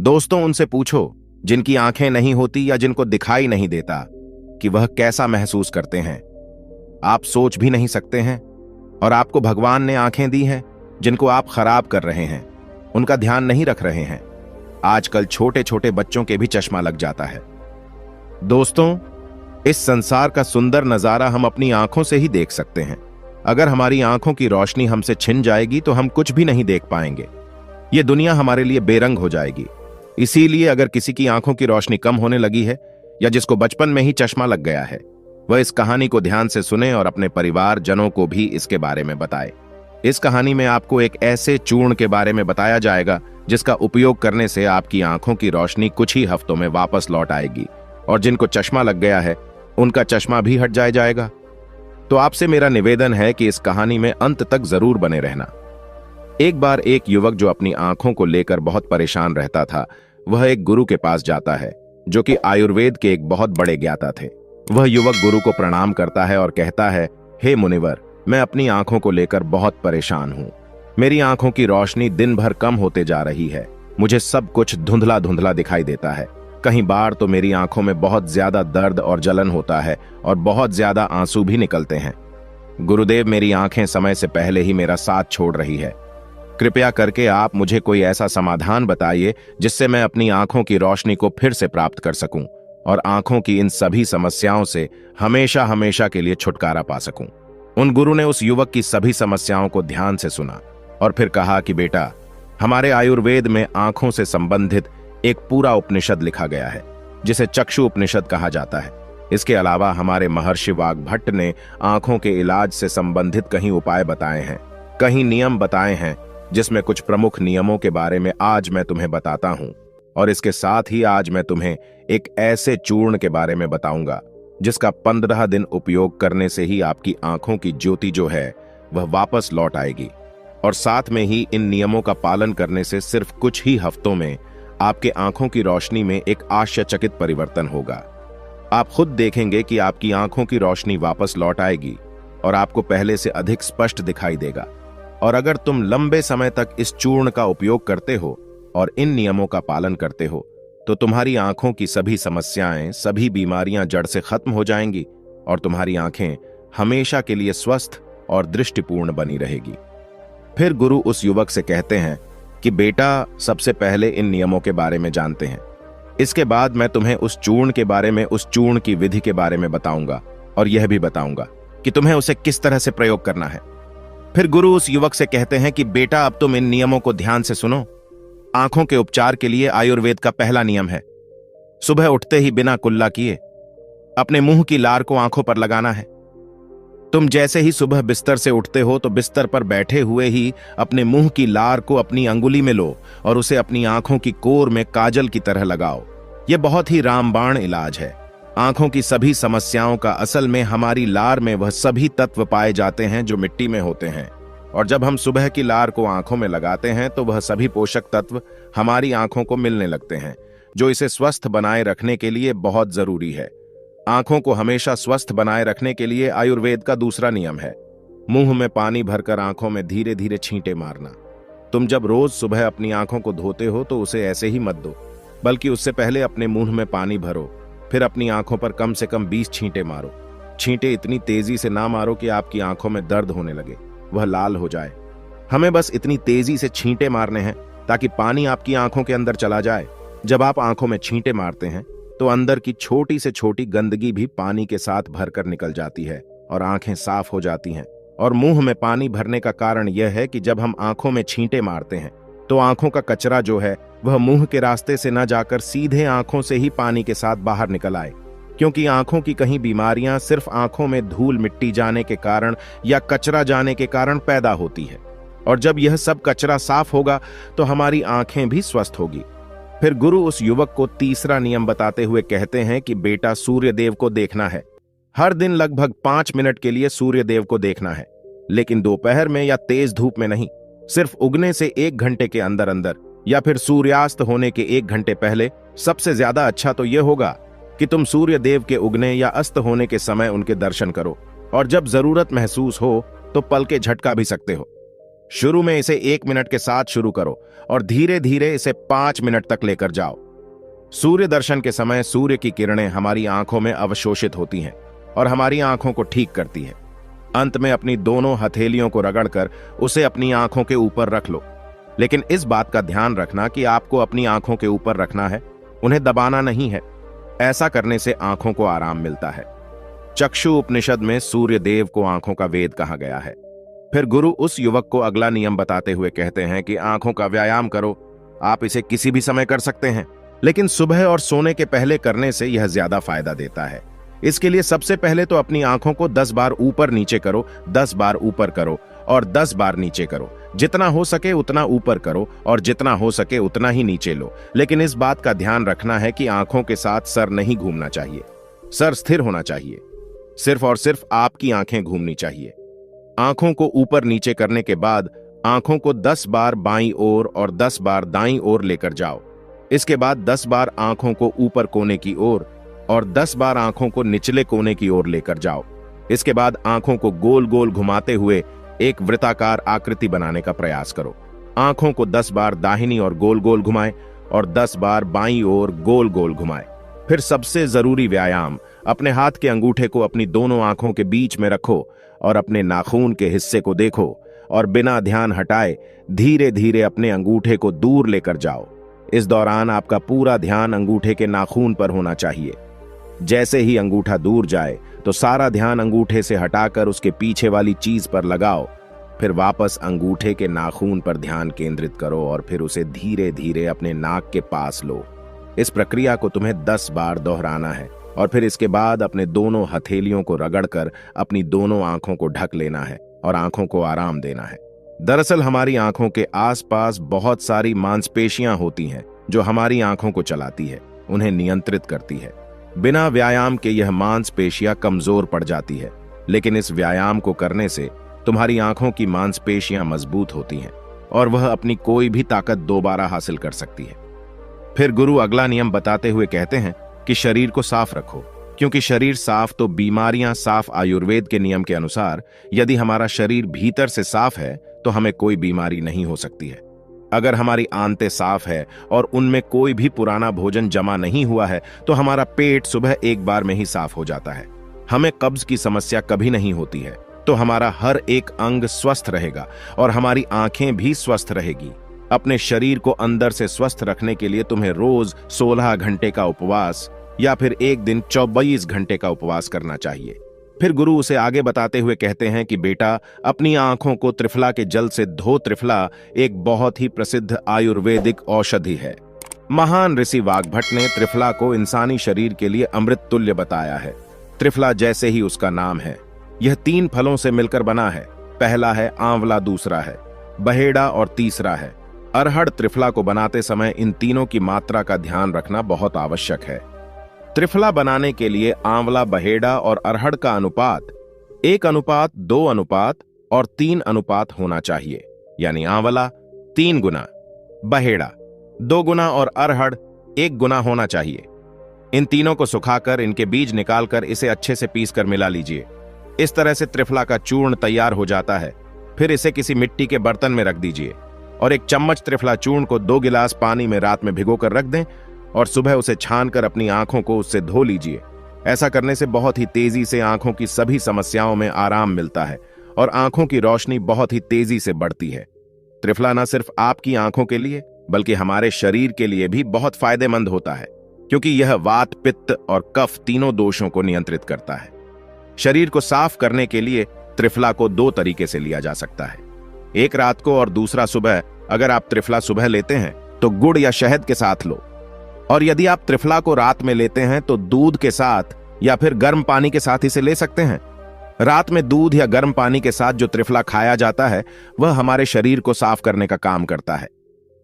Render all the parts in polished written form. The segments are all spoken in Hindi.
दोस्तों, उनसे पूछो जिनकी आंखें नहीं होती या जिनको दिखाई नहीं देता कि वह कैसा महसूस करते हैं। आप सोच भी नहीं सकते हैं। और आपको भगवान ने आंखें दी हैं जिनको आप खराब कर रहे हैं, उनका ध्यान नहीं रख रहे हैं। आजकल छोटे छोटे बच्चों के भी चश्मा लग जाता है। दोस्तों, इस संसार का सुंदर नजारा हम अपनी आंखों से ही देख सकते हैं। अगर हमारी आंखों की रोशनी हमसे छिन जाएगी तो हम कुछ भी नहीं देख पाएंगे। ये दुनिया हमारे लिए बेरंग हो जाएगी। इसीलिए अगर किसी की आंखों की रोशनी कम होने लगी है या जिसको बचपन में ही चश्मा लग गया है, वह इस कहानी को ध्यान से सुने और अपने परिवार जनों को भी इसके बारे में बताए। इस कहानी में आपको एक ऐसे चूर्ण के बारे में बताया जाएगा जिसका उपयोग करने से आपकी आंखों की रोशनी कुछ ही हफ्तों में वापस लौट आएगी और जिनको चश्मा लग गया है उनका चश्मा भी हट जाएगा। तो आपसे मेरा निवेदन है कि इस कहानी में अंत तक जरूर बने रहना। एक बार एक युवक जो अपनी आंखों को लेकर बहुत परेशान रहता था, वह एक गुरु के पास जाता है जो कि आयुर्वेद के एक बहुत बड़े ज्ञाता थे। वह युवक गुरु को प्रणाम करता है और कहता है, हे मुनिवर, मैं अपनी आंखों को लेकर बहुत परेशान हूं। मेरी आंखों की रोशनी दिन भर कम होते जा रही है। मुझे सब कुछ धुंधला धुंधला दिखाई देता है। कहीं बार तो मेरी आंखों में बहुत ज्यादा दर्द और जलन होता है और बहुत ज्यादा आंसू भी निकलते हैं। गुरुदेव, मेरी आंखें समय से पहले ही मेरा साथ छोड़ रही है। कृपया करके आप मुझे कोई ऐसा समाधान बताइए जिससे मैं अपनी आंखों की रोशनी को फिर से प्राप्त कर सकूं और आंखों की इन सभी समस्याओं से हमेशा हमेशा के लिए छुटकारा पा सकूं। उन गुरु ने उस युवक की सभी समस्याओं को ध्यान से सुना और फिर कहा कि बेटा, हमारे आयुर्वेद में आंखों से संबंधित एक पूरा उपनिषद लिखा गया है जिसे चक्षु उपनिषद कहा जाता है। इसके अलावा हमारे महर्षि वाग्भट्ट ने आंखों के इलाज से संबंधित कहीं उपाय बताए हैं, कहीं नियम बताए हैं, जिसमें कुछ प्रमुख नियमों के बारे में आज मैं तुम्हें बताता हूं। और इसके साथ ही आज मैं तुम्हें एक ऐसे चूर्ण के बारे में बताऊंगा जिसका 15 दिन उपयोग करने से ही आपकी आंखों की ज्योति जो है वह वापस लौट आएगी। और साथ में ही इन नियमों का पालन करने से सिर्फ कुछ ही हफ्तों में आपके आंखों की रोशनी में एक आश्चर्यचकित परिवर्तन होगा। आप खुद देखेंगे कि आपकी आंखों की रोशनी वापस लौट आएगी और आपको पहले से अधिक स्पष्ट दिखाई देगा। और अगर तुम लंबे समय तक इस चूर्ण का उपयोग करते हो और इन नियमों का पालन करते हो तो तुम्हारी आंखों की सभी समस्याएं, सभी बीमारियां जड़ से खत्म हो जाएंगी और तुम्हारी आंखें हमेशा के लिए स्वस्थ और दृष्टिपूर्ण बनी रहेगी। फिर गुरु उस युवक से कहते हैं कि बेटा, सबसे पहले इन नियमों के बारे में जानते हैं। इसके बाद मैं तुम्हें उस चूर्ण के बारे में, उस चूर्ण की विधि के बारे में बताऊंगा और यह भी बताऊंगा कि तुम्हें उसे किस तरह से प्रयोग करना है। फिर गुरु उस युवक से कहते हैं कि बेटा, अब तुम इन नियमों को ध्यान से सुनो। आंखों के उपचार के लिए आयुर्वेद का पहला नियम है, सुबह उठते ही बिना कुल्ला किए अपने मुंह की लार को आंखों पर लगाना है। तुम जैसे ही सुबह बिस्तर से उठते हो तो बिस्तर पर बैठे हुए ही अपने मुंह की लार को अपनी अंगुली में लो और उसे अपनी आंखों की कोर में काजल की तरह लगाओ। यह बहुत ही रामबाण इलाज है। आंखों की सभी समस्याओं का असल में हमारी लार में वह सभी तत्व पाए जाते हैं जो मिट्टी में होते हैं। और जब हम सुबह की लार को आंखों में लगाते हैं तो वह सभी पोषक तत्व हमारी आंखों को मिलने लगते हैं, जो इसे स्वस्थ बनाए रखने के लिए बहुत जरूरी है। आंखों को हमेशा स्वस्थ बनाए रखने के लिए आयुर्वेद का दूसरा नियम है, मुंह में पानी भरकर आंखों में धीरे धीरे छींटे मारना। तुम जब रोज सुबह अपनी आंखों को धोते हो तो उसे ऐसे ही मत दो, बल्कि उससे पहले अपने मुंह में पानी भरो, फिर अपनी आंखों पर कम से कम 20 छींटे मारो। छींटे इतनी तेजी से ना मारो कि आपकी आंखों में दर्द होने लगे, वह लाल हो जाए। हमें बस इतनी तेजी से छींटे मारने हैं ताकि पानी आपकी आंखों के अंदर चला जाए। जब आप आंखों में छींटे मारते हैं तो अंदर की छोटी से छोटी गंदगी भी पानी के साथ भरकर निकल जाती है और आंखें साफ हो जाती हैं। और मुंह में पानी भरने का कारण यह है कि जब हम आंखों में छींटे मारते हैं तो आंखों का कचरा जो है वह मुंह के रास्ते से न जाकर सीधे आंखों से ही पानी के साथ बाहर निकल आए, क्योंकि आंखों की कहीं बीमारियां सिर्फ आंखों में धूल मिट्टी जाने के कारण या कचरा जाने के कारण पैदा होती है। और जब यह सब कचरा साफ होगा तो हमारी आंखें भी स्वस्थ होगी। फिर गुरु उस युवक को तीसरा नियम बताते हुए कहते हैं कि बेटा, सूर्य देव को देखना है। हर दिन लगभग 5 मिनट के लिए सूर्य देव को देखना है, लेकिन दोपहर में या तेज धूप में नहीं, सिर्फ उगने से 1 घंटे के अंदर अंदर या फिर सूर्यास्त होने के 1 घंटे पहले। सबसे ज्यादा अच्छा तो यह होगा कि तुम सूर्य देव के उगने या अस्त होने के समय उनके दर्शन करो, और जब जरूरत महसूस हो तो पल के झटका भी सकते हो। शुरू में इसे 1 मिनट के साथ शुरू करो और धीरे धीरे इसे 5 मिनट तक लेकर जाओ। सूर्य दर्शन के समय सूर्य की किरणें हमारी आंखों में अवशोषित होती हैं और हमारी आंखों को ठीक करती है। अंत में अपनी दोनों हथेलियों को रगड़कर उसे अपनी आंखों के ऊपर रख लो, लेकिन इस बात का ध्यान रखना कि आपको अपनी आंखों के ऊपर रखना है, उन्हें दबाना नहीं है। ऐसा करने से आंखों को आराम मिलता है। चक्षु उपनिषद में सूर्य देव को आंखों का वेद कहा गया है। फिर गुरु उस युवक को अगला नियम बताते हुए कहते हैं कि आंखों का व्यायाम करो। आप इसे किसी भी समय कर सकते हैं, लेकिन सुबह और सोने के पहले करने से यह ज्यादा फायदा देता है। इसके लिए सबसे पहले तो अपनी आंखों को 10 बार ऊपर नीचे करो, 10 बार ऊपर करो और 10 बार नीचे करो। जितना हो सके उतना ऊपर करो और जितना हो सके उतना ही नीचे लो। लेकिन इस बात का ध्यान रखना है कि आंखों के साथ सर नहीं घूमना चाहिए। सर स्थिर होना चाहिए। सिर्फ और सिर्फ आपकी आंखें घूमनी चाहिए। आंखों को ऊपर नीचे करने के बाद आंखों को 10 बार बाईं ओर और 10 बार दाईं ओर लेकर जाओ। इसके बाद 10 बार आंखों को ऊपर कोने की ओर और 10 बार आंखों को निचले कोने की ओर लेकर जाओ। इसके बाद आंखों को गोल गोल घुमाते हुए एक वृत्ताकार आकृति बनाने का प्रयास करो। आंखों को 10 बार दाहिनी और गोल गोल घुमाएं और 10 बार बाईं ओर गोल गोल घुमाएं। फिर सबसे जरूरी व्यायाम, अपने हाथ के अंगूठे को अपनी दोनों आंखों के बीच में रखो और अपने नाखून के हिस्से को देखो और बिना ध्यान हटाए धीरे धीरे अपने अंगूठे को दूर लेकर जाओ। इस दौरान आपका पूरा ध्यान अंगूठे के नाखून पर होना चाहिए। जैसे ही अंगूठा दूर जाए तो सारा ध्यान अंगूठे से हटाकर उसके पीछे वाली चीज पर लगाओ। फिर वापस अंगूठे के नाखून पर ध्यान केंद्रित करो और फिर उसे धीरे धीरे अपने नाक के पास लो। इस प्रक्रिया को तुम्हें 10 बार दोहराना है और फिर इसके बाद अपने दोनों हथेलियों को रगड़कर अपनी दोनों आंखों को ढक लेना है और आंखों को आराम देना है। दरअसल हमारी आंखों के आसपास बहुत सारी मांसपेशियां होती हैं जो हमारी आंखों को चलाती है, उन्हें नियंत्रित करती है। बिना व्यायाम के यह मांसपेशियां कमजोर पड़ जाती है, लेकिन इस व्यायाम को करने से तुम्हारी आंखों की मांसपेशियां मजबूत होती हैं और वह अपनी कोई भी ताकत दोबारा हासिल कर सकती है। फिर गुरु अगला नियम बताते हुए कहते हैं कि शरीर को साफ रखो, क्योंकि शरीर साफ तो बीमारियां साफ। आयुर्वेद के नियम के अनुसार यदि हमारा शरीर भीतर से साफ है तो हमें कोई बीमारी नहीं हो सकती है। अगर हमारी आंतें साफ है और उनमें कोई भी पुराना भोजन जमा नहीं हुआ है तो हमारा पेट सुबह एक बार में ही साफ हो जाता है। हमें कब्ज की समस्या कभी नहीं होती है, तो हमारा हर एक अंग स्वस्थ रहेगा और हमारी आंखें भी स्वस्थ रहेगी। अपने शरीर को अंदर से स्वस्थ रखने के लिए तुम्हें रोज 16 घंटे का उपवास या फिर एक दिन 24 घंटे का उपवास करना चाहिए। फिर गुरु उसे आगे बताते हुए कहते हैं कि बेटा, अपनी आंखों को त्रिफला के जल से धो। त्रिफला एक बहुत ही प्रसिद्ध आयुर्वेदिक औषधि है। महान ऋषि वाग्भट ने त्रिफला को इंसानी शरीर के लिए अमृत तुल्य बताया है। त्रिफला जैसे ही उसका नाम है, यह 3 फलों से मिलकर बना है। पहला है आंवला, दूसरा है बहेड़ा और तीसरा है अरहड़। त्रिफला को बनाते समय इन तीनों की मात्रा का ध्यान रखना बहुत आवश्यक है। त्रिफला बनाने के लिए आंवला, बहेड़ा और अरहड़ का अनुपात 1:2:3 होना चाहिए। यानी आंवला 3 गुना, बहेड़ा 2 गुना और अरहड़ 1 गुना होना चाहिए। इन तीनों को सुखाकर इनके बीज निकालकर इसे अच्छे से पीसकर मिला लीजिए। इस तरह से त्रिफला का चूर्ण तैयार हो जाता है। फिर इसे किसी मिट्टी के बर्तन में रख दीजिए और 1 चम्मच त्रिफला चूर्ण को 2 गिलास पानी में रात में भिगोकर रख दें और सुबह उसे छानकर अपनी आंखों को उससे धो लीजिए। ऐसा करने से बहुत ही तेजी से आंखों की सभी समस्याओं में आराम मिलता है और आंखों की रोशनी बहुत ही तेजी से बढ़ती है। त्रिफला न सिर्फ आपकी आंखों के लिए बल्कि हमारे शरीर के लिए भी बहुत फायदेमंद होता है, क्योंकि यह वात, पित्त और कफ तीनों दोषों को नियंत्रित करता है। शरीर को साफ करने के लिए त्रिफला को 2 तरीके से लिया जा सकता है, एक रात को और दूसरा सुबह। अगर आप त्रिफला सुबह लेते हैं तो गुड़ या शहद के साथ लो, और यदि आप त्रिफला को रात में लेते हैं तो दूध के साथ या फिर गर्म पानी के साथ इसे ले सकते हैं। रात में दूध या गर्म पानी के साथ जो त्रिफला खाया जाता है वह हमारे शरीर को साफ करने का काम करता है,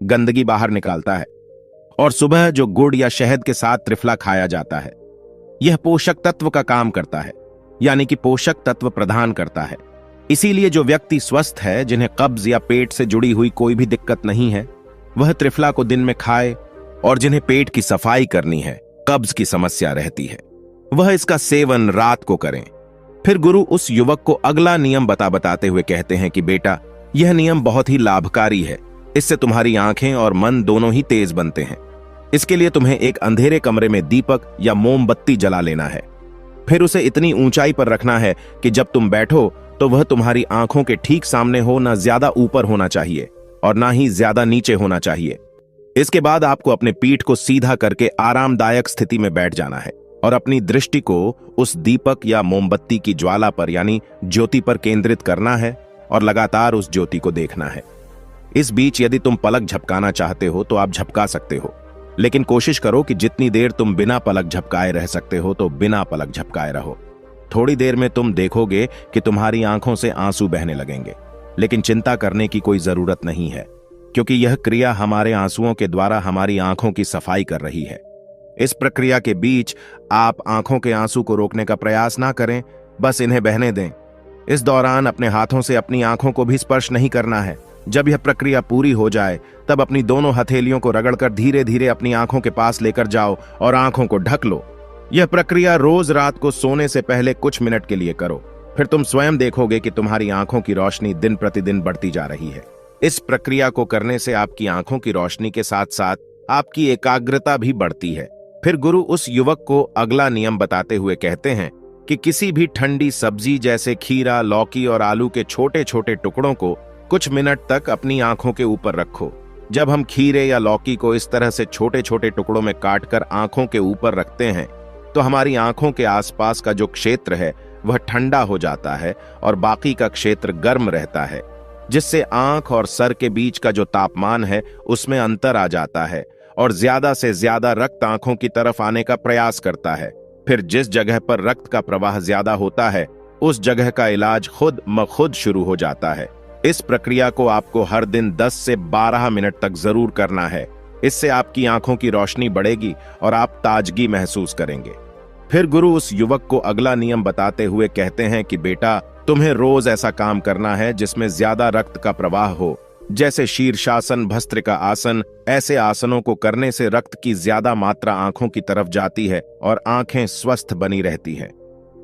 गंदगी बाहर निकालता है। और सुबह जो गुड़ या शहद के साथ त्रिफला खाया जाता है यह पोषक तत्व का काम करता है, यानी कि पोषक तत्व प्रदान करता है। इसीलिए जो व्यक्ति स्वस्थ है, जिन्हें कब्ज या पेट से जुड़ी हुई कोई भी दिक्कत नहीं है, वह त्रिफला को दिन में खाए, और जिन्हें पेट की सफाई करनी है, कब्ज की समस्या रहती है, वह इसका सेवन रात को करें। फिर गुरु उस युवक को अगला नियम बताते हुए कहते हैं कि बेटा, यह नियम बहुत ही लाभकारी है। इससे तुम्हारी आंखें और मन दोनों ही तेज बनते हैं। इसके लिए तुम्हें एक अंधेरे कमरे में दीपक या मोमबत्ती जला लेना है। फिर उसे इतनी ऊंचाई पर रखना है कि जब तुम बैठो तो वह तुम्हारी आंखों के ठीक सामने हो, ना ज्यादा ऊपर होना चाहिए और ना ही ज्यादा नीचे होना चाहिए। इसके बाद आपको अपने पीठ को सीधा करके आरामदायक स्थिति में बैठ जाना है और अपनी दृष्टि को उस दीपक या मोमबत्ती की ज्वाला पर यानी ज्योति पर केंद्रित करना है और लगातार उस ज्योति को देखना है। इस बीच यदि तुम पलक झपकाना चाहते हो तो आप झपका सकते हो, लेकिन कोशिश करो कि जितनी देर तुम बिना पलक झपकाए रह सकते हो तो बिना पलक झपकाए रहो। थोड़ी देर में तुम देखोगे कि तुम्हारी आंखों से आंसू बहने लगेंगे, लेकिन चिंता करने की कोई जरूरत नहीं है, क्योंकि यह क्रिया हमारे आंसुओं के द्वारा हमारी आंखों की सफाई कर रही है। इस प्रक्रिया के बीच आप आंखों के आंसू को रोकने का प्रयास ना करें, बस इन्हें बहने दें। इस दौरान अपने हाथों से अपनी आंखों को भी स्पर्श नहीं करना है। जब यह प्रक्रिया पूरी हो जाए तब अपनी दोनों हथेलियों को रगड़कर धीरे धीरे अपनी आंखों के पास लेकर जाओ और आंखों को ढक लो। यह प्रक्रिया रोज रात को सोने से पहले कुछ मिनट के लिए करो। फिर तुम स्वयं देखोगे कि तुम्हारी आंखों की रोशनी दिन प्रतिदिन बढ़ती जा रही है। इस प्रक्रिया को करने से आपकी आंखों की रोशनी के साथ साथ आपकी एकाग्रता भी बढ़ती है। फिर गुरु उस युवक को अगला नियम बताते हुए कहते हैं कि किसी भी ठंडी सब्जी जैसे खीरा, लौकी और आलू के छोटे छोटे टुकड़ों को कुछ मिनट तक अपनी आंखों के ऊपर रखो। जब हम खीरे या लौकी को इस तरह से छोटे छोटे टुकड़ों में काटकर आंखों के ऊपर रखते हैं तो हमारी आंखों के आसपास का जो क्षेत्र है वह ठंडा हो जाता है और बाकी का क्षेत्र गर्म रहता है, जिससे आंख और सर के बीच का जो तापमान है उसमें अंतर आ जाता है और ज्यादा से ज्यादा रक्त आंखों की तरफ आने का प्रयास करता है। फिर जिस जगह पर रक्त का प्रवाह ज्यादा होता है उस जगह का इलाज खुद ब खुद शुरू हो जाता है। इस प्रक्रिया को आपको हर दिन 10 से 12 मिनट तक जरूर करना है। इससे आपकी आंखों की रोशनी बढ़ेगी और आप ताजगी महसूस करेंगे। फिर गुरु उस युवक को अगला नियम बताते हुए कहते हैं कि बेटा, तुम्हें रोज ऐसा काम करना है जिसमें ज्यादा रक्त का प्रवाह हो, जैसे शीर्षासन, भस्त्रिका आसन। ऐसे आसनों को करने से रक्त की ज्यादा मात्रा आंखों की तरफ जाती है और आंखें स्वस्थ बनी रहती हैं।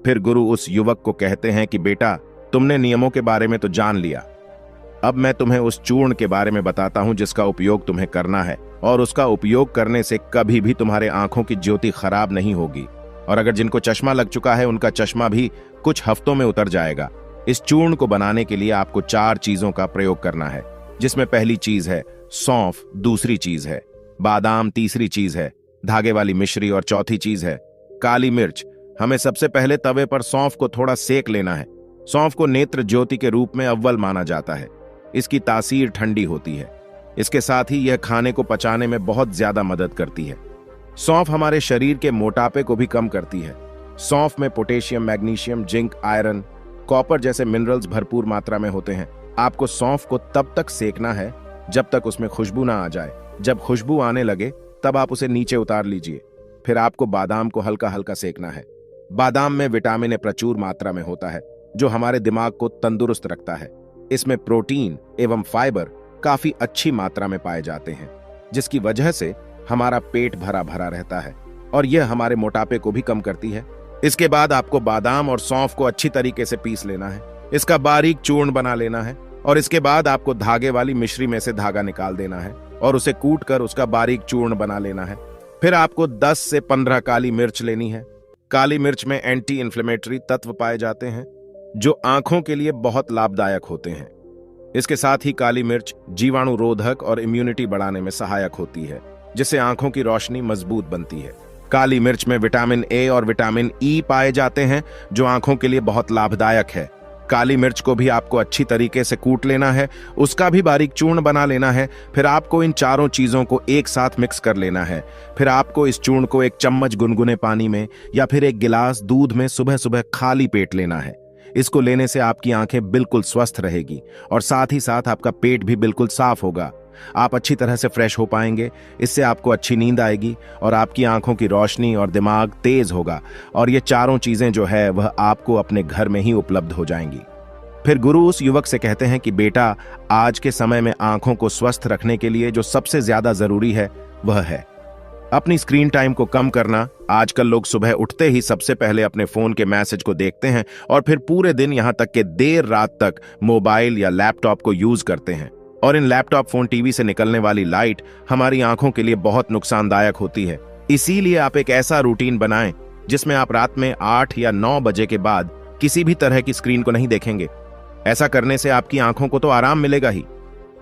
फिर गुरु उस युवक को कहते हैं कि बेटा, तुमने नियमों के बारे में तो जान लिया, अब मैं तुम्हें उस चूर्ण के बारे में बताता हूं जिसका उपयोग तुम्हें करना है, और उसका उपयोग करने से कभी भी तुम्हारे आंखों की ज्योति खराब नहीं होगी, और अगर जिनको चश्मा लग चुका है उनका चश्मा भी कुछ हफ्तों में उतर जाएगा। इस चूर्ण को बनाने के लिए आपको 4 चीजों का प्रयोग करना है, जिसमें पहली चीज है सौंफ, दूसरी चीज है बादाम, तीसरी चीज है धागे वाली मिश्री और चौथी चीज है काली मिर्च। हमें सबसे पहले तवे पर सौंफ को थोड़ा सेक लेना है। सौंफ को नेत्र ज्योति के रूप में अव्वल माना जाता है। इसकी तासीर ठंडी होती है। इसके साथ ही यह खाने को पचाने में बहुत ज्यादा मदद करती है। सौंफ हमारे शरीर के मोटापे को भी कम करती है। सौंफ में potassium, magnesium, zinc, iron, copper जैसे मिनरल्स भरपूर मात्रा में होते हैं। आपको सौंफ को तब तक सेकना है जब तक उसमें खुशबू ना आ जाए। जब खुशबू आने लगे तब आप उसे नीचे उतार लीजिए। फिर आपको बादाम को हल्का हल्का सेकना है। बादाम में विटामिन ए प्रचुर मात्रा में होता है, जो हमारे दिमाग को तंदुरुस्त रखता है। इसमें प्रोटीन एवं फाइबर काफी अच्छी मात्रा में पाए जाते हैं, जिसकी वजह से हमारा पेट भरा भरा रहता है और यह हमारे मोटापे को भी कम करती है। इसके बाद आपको बादाम और सौंफ को अच्छी तरीके से पीस लेना है। इसका बारीक चूर्ण बना लेना है और इसके बाद आपको धागे वाली मिश्री में से धागा निकाल देना है और उसे कूट कर उसका बारीक चूर्ण बना लेना है। फिर आपको 10 से 15 काली मिर्च लेनी है। काली मिर्च में एंटी इन्फ्लेमेटरी तत्व पाए जाते हैं जो आंखों के लिए बहुत लाभदायक होते हैं। इसके साथ ही काली मिर्च जीवाणु रोधक और इम्यूनिटी बढ़ाने में सहायक होती है, जिससे आंखों की रोशनी मजबूत बनती है। काली मिर्च में विटामिन ए और विटामिन ई पाए जाते हैं जो आंखों के लिए बहुत लाभदायक है। काली मिर्च को भी आपको अच्छी तरीके से कूट लेना है, उसका भी बारीक चूर्ण बना लेना है। फिर आपको इन चारों चीजों को एक साथ मिक्स कर लेना है। फिर आपको इस चूर्ण को 1 चम्मच गुनगुने पानी में या फिर 1 गिलास दूध में सुबह सुबह खाली पेट लेना है। इसको लेने से आपकी आंखें बिल्कुल स्वस्थ रहेगी और साथ ही साथ आपका पेट भी बिल्कुल साफ होगा। आप अच्छी तरह से फ्रेश हो पाएंगे। इससे आपको अच्छी नींद आएगी और आपकी आंखों की रोशनी और दिमाग तेज होगा, और ये चारों चीजें जो है वह आपको अपने घर में ही उपलब्ध हो जाएंगी। फिर गुरु उस युवक से कहते हैं कि बेटा, आज के समय में आंखों को स्वस्थ रखने के लिए जो सबसे ज्यादा जरूरी है वह है अपनी स्क्रीन टाइम को कम करना। आजकल लोग सुबह उठते ही सबसे पहले अपने फोन के मैसेज को देखते हैं और फिर पूरे दिन यहां तक कि देर रात तक मोबाइल या लैपटॉप को यूज करते हैं। और इन लैपटॉप, फोन, टीवी से निकलने वाली लाइट हमारी आंखों के लिए बहुत नुकसानदायक होती है। इसीलिए आप एक ऐसा रूटीन बनाएं जिसमें आप रात में 8 या 9 बजे के बाद किसी भी तरह की स्क्रीन को नहीं देखेंगे। ऐसा करने से आपकी आंखों को तो आराम मिलेगा ही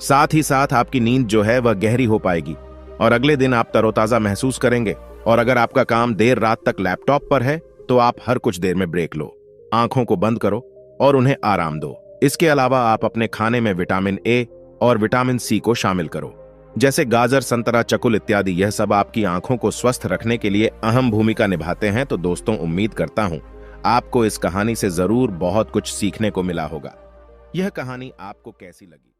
साथ आपकी नींद जो है वह गहरी हो पाएगी और अगले दिन आप तरोताजा महसूस करेंगे। और अगर आपका काम देर रात तक लैपटॉप पर है तो आप हर कुछ देर में ब्रेक लो, आंखों को बंद करो और उन्हें आराम दो। इसके अलावा आप अपने खाने में विटामिन ए और विटामिन सी को शामिल करो, जैसे गाजर, संतरा, चकुल इत्यादि। यह सब आपकी आंखों को स्वस्थ रखने के लिए अहम भूमिका निभाते हैं। तो दोस्तों, उम्मीद करता हूं आपको इस कहानी से जरूर बहुत कुछ सीखने को मिला होगा। यह कहानी आपको कैसी लगी?